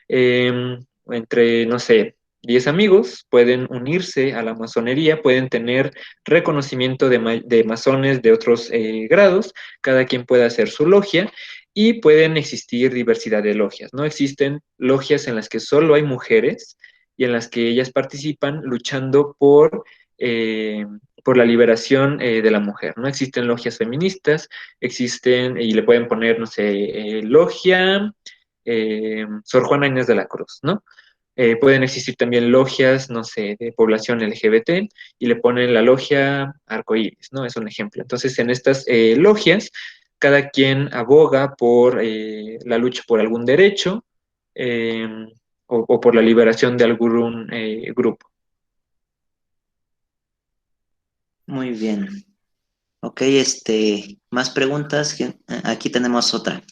Entre, no sé, 10 amigos pueden unirse a la masonería, pueden tener reconocimiento de masones de otros grados, cada quien puede hacer su logia y pueden existir diversidad de logias, ¿no? Existen logias en las que solo hay mujeres y en las que ellas participan luchando eh, por la liberación de la mujer, ¿no? Existen logias feministas, existen, y le pueden poner, no sé, logia Sor Juana Inés de la Cruz, ¿no? Pueden existir también logias, no sé, de población LGBT y le ponen la logia arcoíris, ¿no? Es un ejemplo. Entonces, en estas logias, cada quien aboga por la lucha por algún derecho eh, o por la liberación de algún grupo. Muy bien. Ok, más preguntas. Aquí tenemos otra.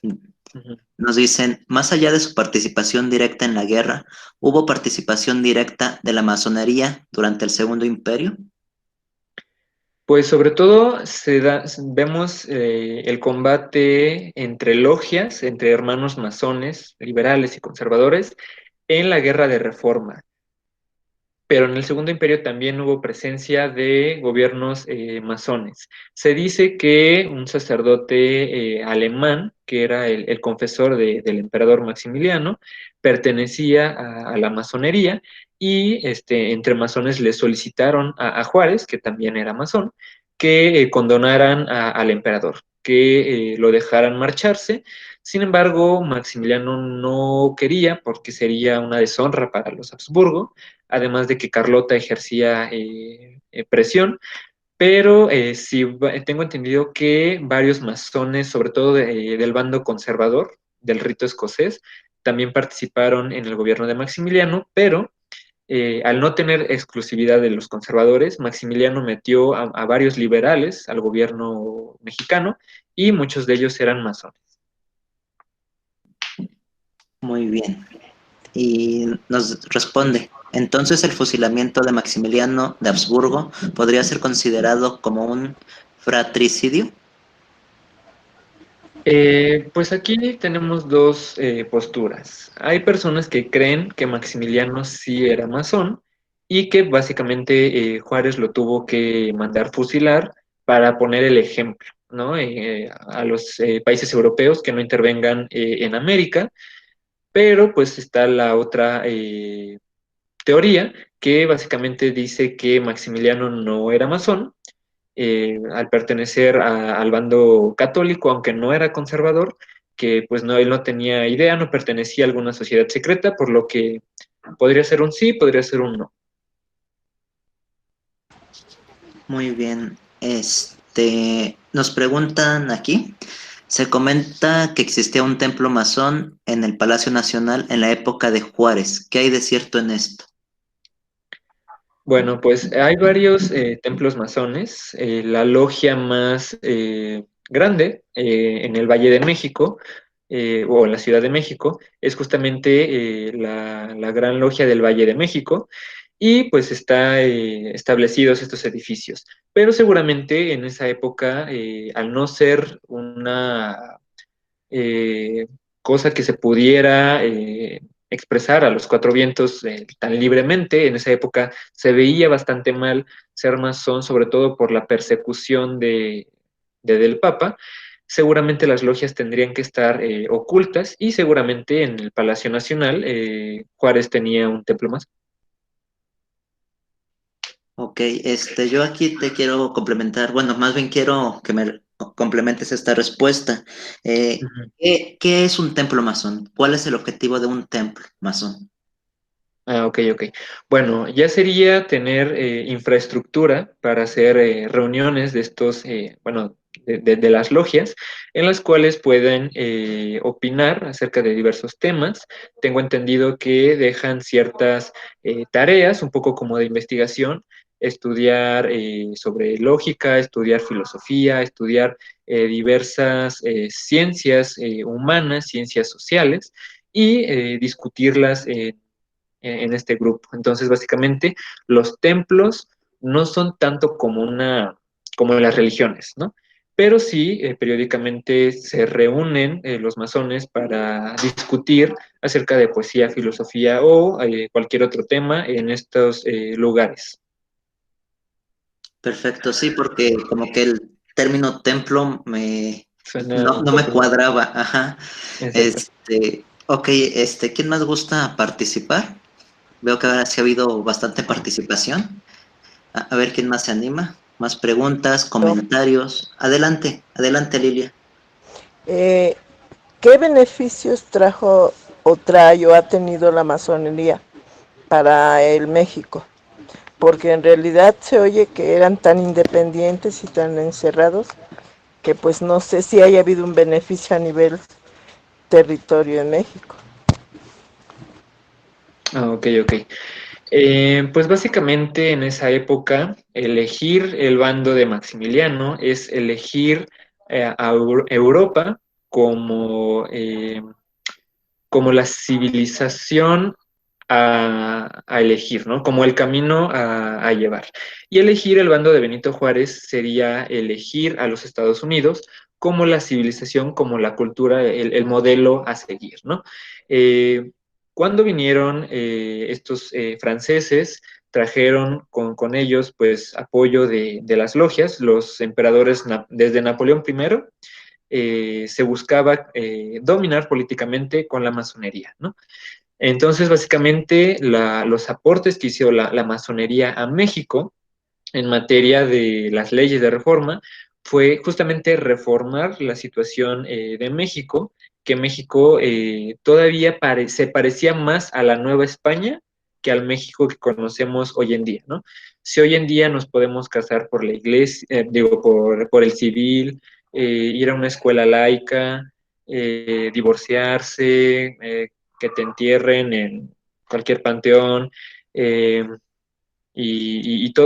Ujú. Nos dicen, más allá de su participación directa en la guerra, ¿hubo participación directa de la masonería durante el Segundo Imperio? Pues sobre todo vemos el combate entre logias, entre hermanos masones, liberales y conservadores, en la Guerra de Reforma. Pero en el Segundo Imperio también hubo presencia de gobiernos masones. Se dice que un sacerdote alemán, que era el confesor del emperador Maximiliano, pertenecía a la masonería y entre masones le solicitaron a Juárez, que también era masón, que condonaran al emperador, que lo dejaran marcharse. Sin embargo, Maximiliano no quería porque sería una deshonra para los Habsburgo, además de que Carlota ejercía presión, pero sí tengo entendido que varios masones, sobre todo del bando conservador, del rito escocés, también participaron en el gobierno de Maximiliano, pero al no tener exclusividad de los conservadores, Maximiliano metió a varios liberales al gobierno mexicano y muchos de ellos eran masones. Muy bien. Y nos responde, entonces el fusilamiento de Maximiliano de Habsburgo podría ser considerado como un fratricidio. Pues aquí tenemos dos posturas. Hay personas que creen que Maximiliano sí era masón y que básicamente Juárez lo tuvo que mandar fusilar para poner el ejemplo, ¿no? A los países europeos que no intervengan en América, pero pues está la otra teoría que básicamente dice que Maximiliano no era masón al pertenecer al bando católico, aunque no era conservador, que pues no, él no tenía idea, no pertenecía a alguna sociedad secreta, por lo que podría ser un sí, podría ser un no. Muy bien. Nos preguntan aquí, se comenta que existía un templo masón en el Palacio Nacional en la época de Juárez. ¿Qué hay de cierto en esto? Bueno, pues hay varios templos masones. La logia más grande en el Valle de México o en la Ciudad de México es justamente la Gran Logia del Valle de México y pues está establecidos estos edificios. Pero seguramente en esa época, al no ser una eh, cosa que se pudiera expresar a los cuatro vientos tan libremente. En esa época se veía bastante mal ser masón, sobre todo por la persecución del Papa. Seguramente las logias tendrían que estar ocultas y seguramente en el Palacio Nacional Juárez tenía un templo más. Ok, yo aquí te quiero complementar, bueno, más bien quiero que me complementes esta respuesta. Ujú. ¿Qué es un templo masón? ¿Cuál es el objetivo de un templo masón? Ah, ok, ok. Bueno, ya sería tener infraestructura para hacer reuniones de estos, bueno, de las logias, en las cuales pueden opinar acerca de diversos temas. Tengo entendido que dejan ciertas tareas, un poco como de investigación, estudiar sobre lógica, estudiar filosofía, estudiar diversas ciencias humanas, ciencias sociales, y discutirlas en este grupo. Entonces, básicamente, los templos no son tanto como las religiones, ¿no? Pero sí, periódicamente se reúnen los masones para discutir acerca de poesía, filosofía o cualquier otro tema en estos lugares. Perfecto, sí, porque como que el término templo Suena un no me poco... cuadraba, ajá. Exacto. Ok, ¿quién más gusta participar? Veo que ahora sí ha habido bastante participación. A ver quién más se anima. Más preguntas, Yo, comentarios. Adelante, adelante, Lilia. eh, ¿qué beneficios trajo o trae o ha tenido la masonería para el México? Porque en realidad se oye que eran tan independientes y tan encerrados que pues no sé si haya habido un beneficio a nivel territorio en México. Ah, ok, ok. Pues básicamente en esa época, elegir el bando de Maximiliano es elegir Europa como, como la civilización a elegir, ¿no? Como el camino a llevar. Y elegir el bando de Benito Juárez sería elegir a los Estados Unidos como la civilización, como la cultura, el modelo a seguir, ¿no? Cuando vinieron estos franceses, trajeron con ellos pues apoyo de las logias, los emperadores desde Napoleón I, se buscaba dominar políticamente con la masonería, ¿no? Entonces, básicamente, los aportes que hizo la masonería a México en materia de las leyes de reforma fue justamente reformar la situación de México, que México todavía se parecía más a la Nueva España que al México que conocemos hoy en día, ¿no? Si hoy en día nos podemos casar por la iglesia, digo, por el civil, ir a una escuela laica, divorciarse, que te entierren en cualquier panteón, eh,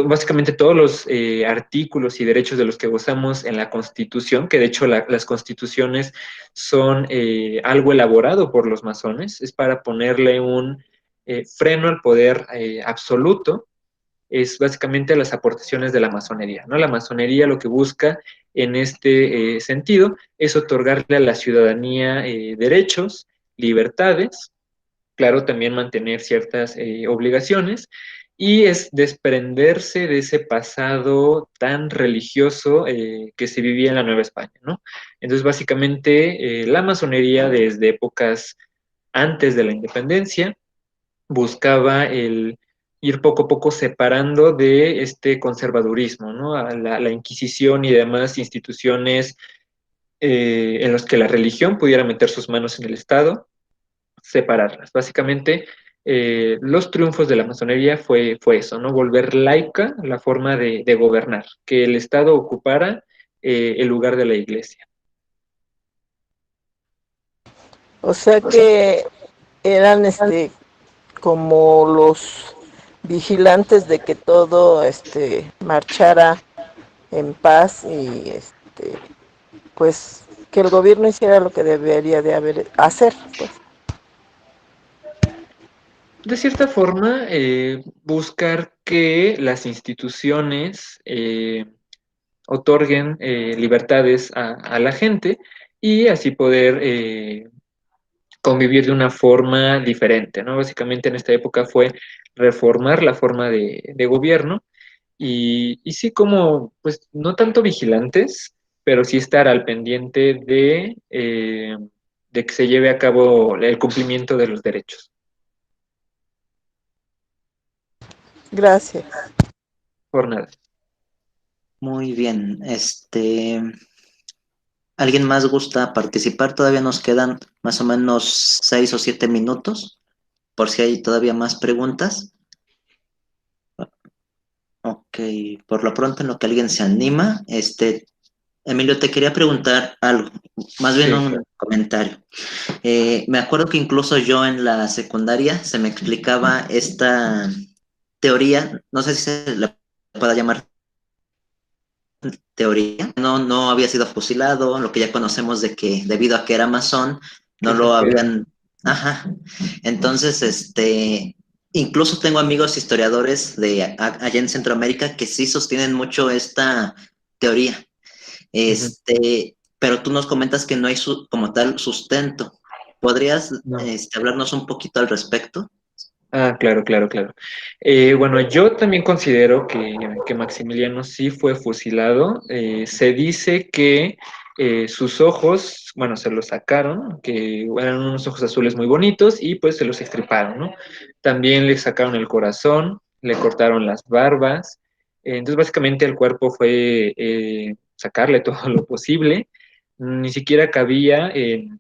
básicamente todos los artículos y derechos de los que gozamos en la Constitución, que de hecho las constituciones son algo elaborado por los masones, es para ponerle un freno al poder absoluto, es básicamente las aportaciones de la masonería, ¿no? La masonería lo que busca en este sentido es otorgarle a la ciudadanía derechos, libertades, claro, también mantener ciertas obligaciones y es desprenderse de ese pasado tan religioso que se vivía en la Nueva España, ¿no? Entonces, básicamente, la masonería desde épocas antes de la independencia buscaba el ir poco a poco separando de este conservadurismo, ¿no? A la Inquisición y demás instituciones en los que la religión pudiera meter sus manos en el Estado, separarlas. Básicamente, los triunfos de la masonería fue eso, ¿no? Volver laica la forma de gobernar, que el Estado ocupara el lugar de la iglesia. O sea que eran como los vigilantes de que todo marchara en paz y pues que el gobierno hiciera lo que debería de hacer, pues. De cierta forma, buscar que las instituciones otorguen libertades a la gente y así poder convivir de una forma diferente, ¿no? Básicamente en esta época fue reformar la forma de gobierno y sí como, pues no tanto vigilantes, pero sí estar al pendiente de que se lleve a cabo el cumplimiento de los derechos. Gracias. Por nada. Muy bien. ¿Alguien más gusta participar? Todavía nos quedan más o menos 6 o 7 minutos, por si hay todavía más preguntas. Ok, por lo pronto en lo que alguien se anima, Emilio, te quería preguntar algo, más bien Sí, un claro. comentario. Me acuerdo que incluso yo en la secundaria se me explicaba esta teoría, no sé si se le pueda llamar teoría, no había sido fusilado, lo que ya conocemos de que debido a que era masón, Que no es el lo Fidel. habían, ajá, entonces, incluso tengo amigos historiadores allá en Centroamérica que sí sostienen mucho esta teoría, Ujú. pero tú nos comentas que no hay como tal sustento. ¿Podrías, No. hablarnos un poquito al respecto? Ah, claro, claro, claro. Bueno, yo también considero que Maximiliano sí fue fusilado. Se dice que sus ojos, bueno, se los sacaron, que eran unos ojos azules muy bonitos y pues se los extirparon, ¿no? También le sacaron el corazón, le cortaron las barbas. Entonces, básicamente el cuerpo fue sacarle todo lo posible. Ni siquiera cabía en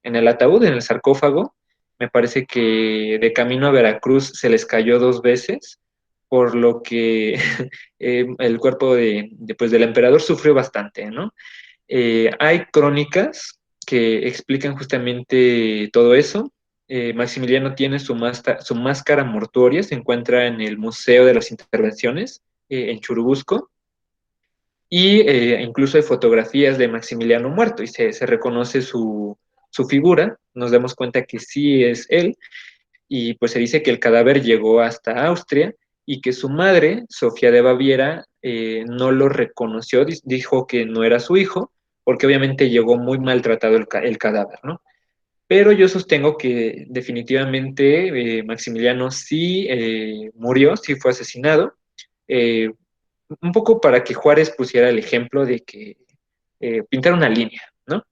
el ataúd, en el sarcófago. Me parece que de camino a Veracruz se les cayó 2 veces, por lo que el cuerpo pues, del emperador sufrió bastante, ¿no? Hay crónicas que explican justamente todo eso. Maximiliano tiene su máscara mortuoria, se encuentra en el Museo de las Intervenciones, en Churubusco, y incluso hay fotografías de Maximiliano muerto y se reconoce su figura, nos damos cuenta que sí es él, y pues se dice que el cadáver llegó hasta Austria y que su madre, Sofía de Baviera, no lo reconoció, dijo que no era su hijo, porque obviamente llegó muy maltratado el cadáver, ¿no? Pero yo sostengo que definitivamente Maximiliano sí murió, sí fue asesinado, eh, un poco para que Juárez pusiera el ejemplo de que pintar una línea, ¿no?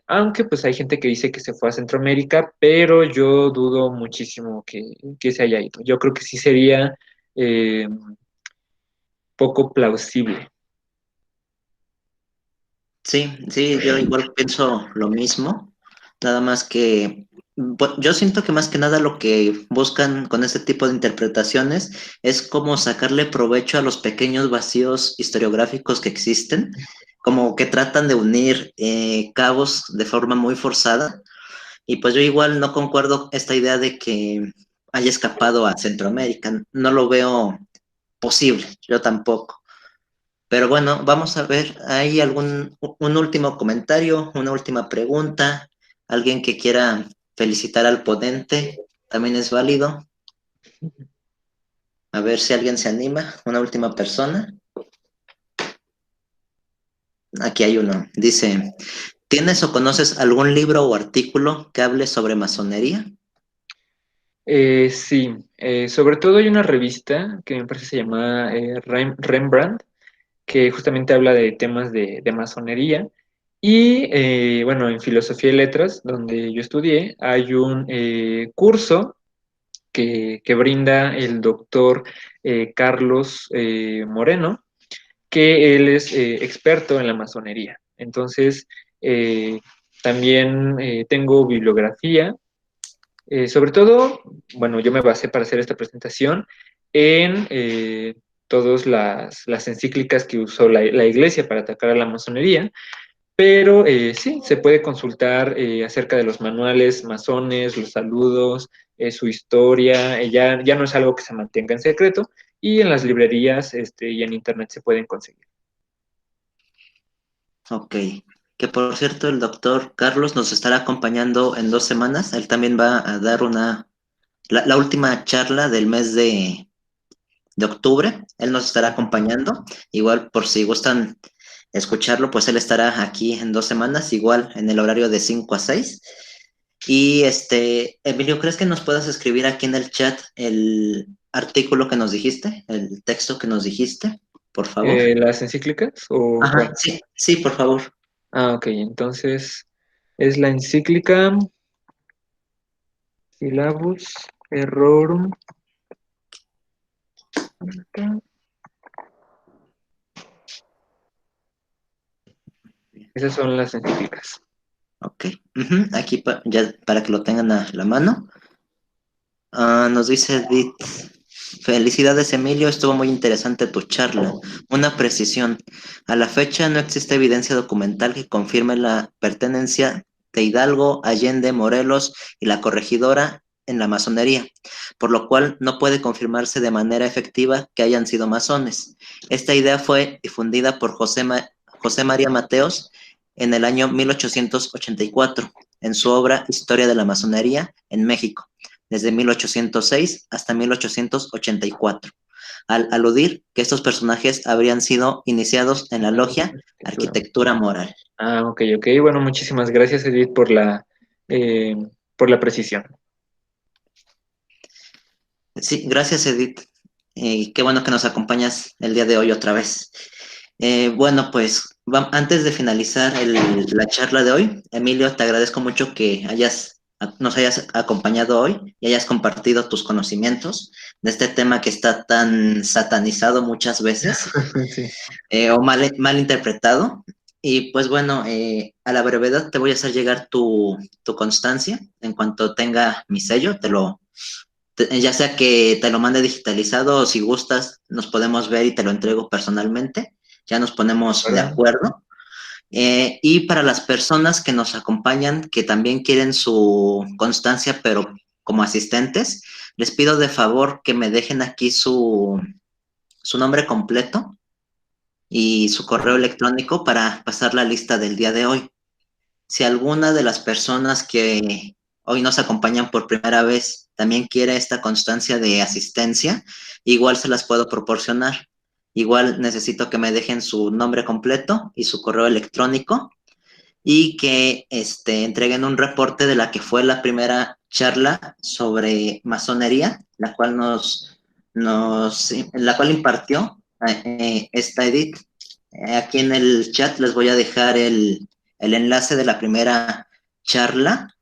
Aunque pues hay gente que dice que se fue a Centroamérica, pero yo dudo muchísimo que se haya ido. Yo creo que sí sería eh, poco plausible. Sí, sí, yo igual pienso lo mismo, nada más que yo siento que más que nada lo que buscan con este tipo de interpretaciones es como sacarle provecho a los pequeños vacíos historiográficos que existen, como que tratan de unir cabos de forma muy forzada, y pues yo igual no concuerdo esta idea de que haya escapado a Centroamérica, no lo veo posible, yo tampoco. Pero bueno, vamos a ver, ¿hay un último comentario, una última pregunta? ¿Alguien que quiera felicitar al ponente? También es válido. A ver si alguien se anima, una última persona. Aquí hay uno. Dice, ¿tienes o conoces algún libro o artículo que hable sobre masonería? Sí, sobre todo hay una revista que me parece se llama Rembrandt, que justamente habla de temas de masonería. Y bueno, en Filosofía y Letras, donde yo estudié, hay un curso que brinda el doctor Carlos Moreno, que él es experto en la masonería. Entonces, eh, también tengo bibliografía, sobre todo, bueno, yo me basé para hacer esta presentación en todas las encíclicas que usó la Iglesia para atacar a la masonería, pero sí, se puede consultar acerca de los manuales masones, los saludos, su historia, ya no es algo que se mantenga en secreto, y en las librerías y en internet se pueden conseguir. Ok. Que por cierto, el doctor Carlos nos estará acompañando en 2 semanas. Él también va a dar la última charla del mes de octubre. Él nos estará acompañando. Igual, por si gustan escucharlo, pues él estará aquí en 2 semanas, igual en el horario de 5 a 6. Y Emilio, ¿crees que nos puedas escribir aquí en el chat el artículo que nos dijiste, el texto que nos dijiste, por favor? ¿Las encíclicas o Ajá, cuál? sí, sí, por favor. Ah, ok, entonces es la encíclica Syllabus Errorum. Esas son las científicas. Ok. Aquí ya para que lo tengan a la mano. Nos dice Edith, felicidades Emilio, estuvo muy interesante tu charla. Una precisión, a la fecha no existe evidencia documental que confirme la pertenencia de Hidalgo, Allende, Morelos y la corregidora en la masonería, por lo cual no puede confirmarse de manera efectiva que hayan sido masones. Esta idea fue difundida por José María Mateos en el año 1884, en su obra Historia de la Masonería en México desde 1806 hasta 1884, al aludir que estos personajes habrían sido iniciados en la logia Arquitectura Moral. Ok. Bueno, muchísimas gracias, Edith, eh, por la precisión. Sí, gracias Edith. Qué bueno que nos acompañas el día de hoy otra vez. Bueno, pues antes de finalizar la charla de hoy, Emilio, te agradezco mucho que nos hayas acompañado hoy y hayas compartido tus conocimientos de este tema que está tan satanizado muchas veces Sí. o mal interpretado. Y pues bueno, a la brevedad te voy a hacer llegar tu constancia. En cuanto tenga mi sello, ya sea que te lo mande digitalizado o si gustas, nos podemos ver y te lo entrego personalmente. Ya nos ponemos de acuerdo. Y para las personas que nos acompañan, que también quieren su constancia, pero como asistentes, les pido de favor que me dejen aquí su nombre completo y su correo electrónico para pasar la lista del día de hoy. Si alguna de las personas que hoy nos acompañan por primera vez también quiere esta constancia de asistencia, igual se las puedo proporcionar. Igual necesito que me dejen su nombre completo y su correo electrónico y que entreguen un reporte de la que fue la primera charla sobre masonería, la cual la cual impartió esta Edith. Aquí en el chat les voy a dejar el enlace de la primera charla.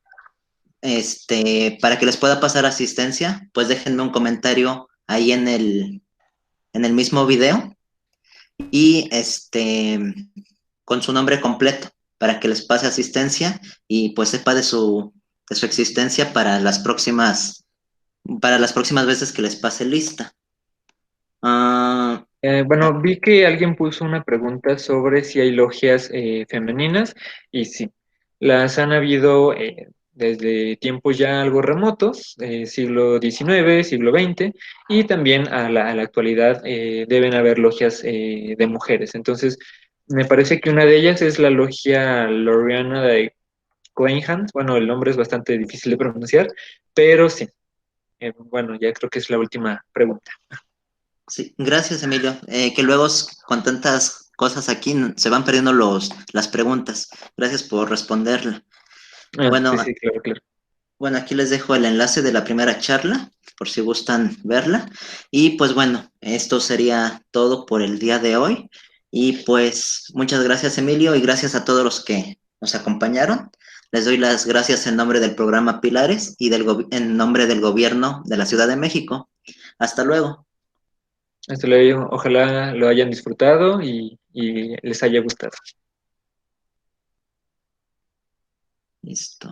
Para que les pueda pasar asistencia, pues déjenme un comentario ahí en el mismo video y con su nombre completo para que les pase asistencia y pues sepa de su existencia para las próximas veces que les pase lista. Bueno, vi que alguien puso una pregunta sobre si hay logias femeninas y sí, las han habido desde tiempos ya algo remotos, siglo XIX, siglo XX, y también a la actualidad deben haber logias de mujeres. Entonces, me parece que una de ellas es la logia Loriana de Kleinhans. Bueno, el nombre es bastante difícil de pronunciar, pero sí. Bueno, ya creo que es la última pregunta. Sí, gracias, Emilio. Que luego con tantas cosas aquí se van perdiendo las preguntas. Gracias por responderla. Bueno, Sí, claro, claro. bueno, aquí les dejo el enlace de la primera charla, por si gustan verla. Y pues bueno, esto sería todo por el día de hoy. Y pues muchas gracias, Emilio, y gracias a todos los que nos acompañaron. Les doy las gracias en nombre del programa Pilares y en nombre del gobierno de la Ciudad de México. Hasta luego. Hasta luego. Ojalá lo hayan disfrutado y les haya gustado. Listo.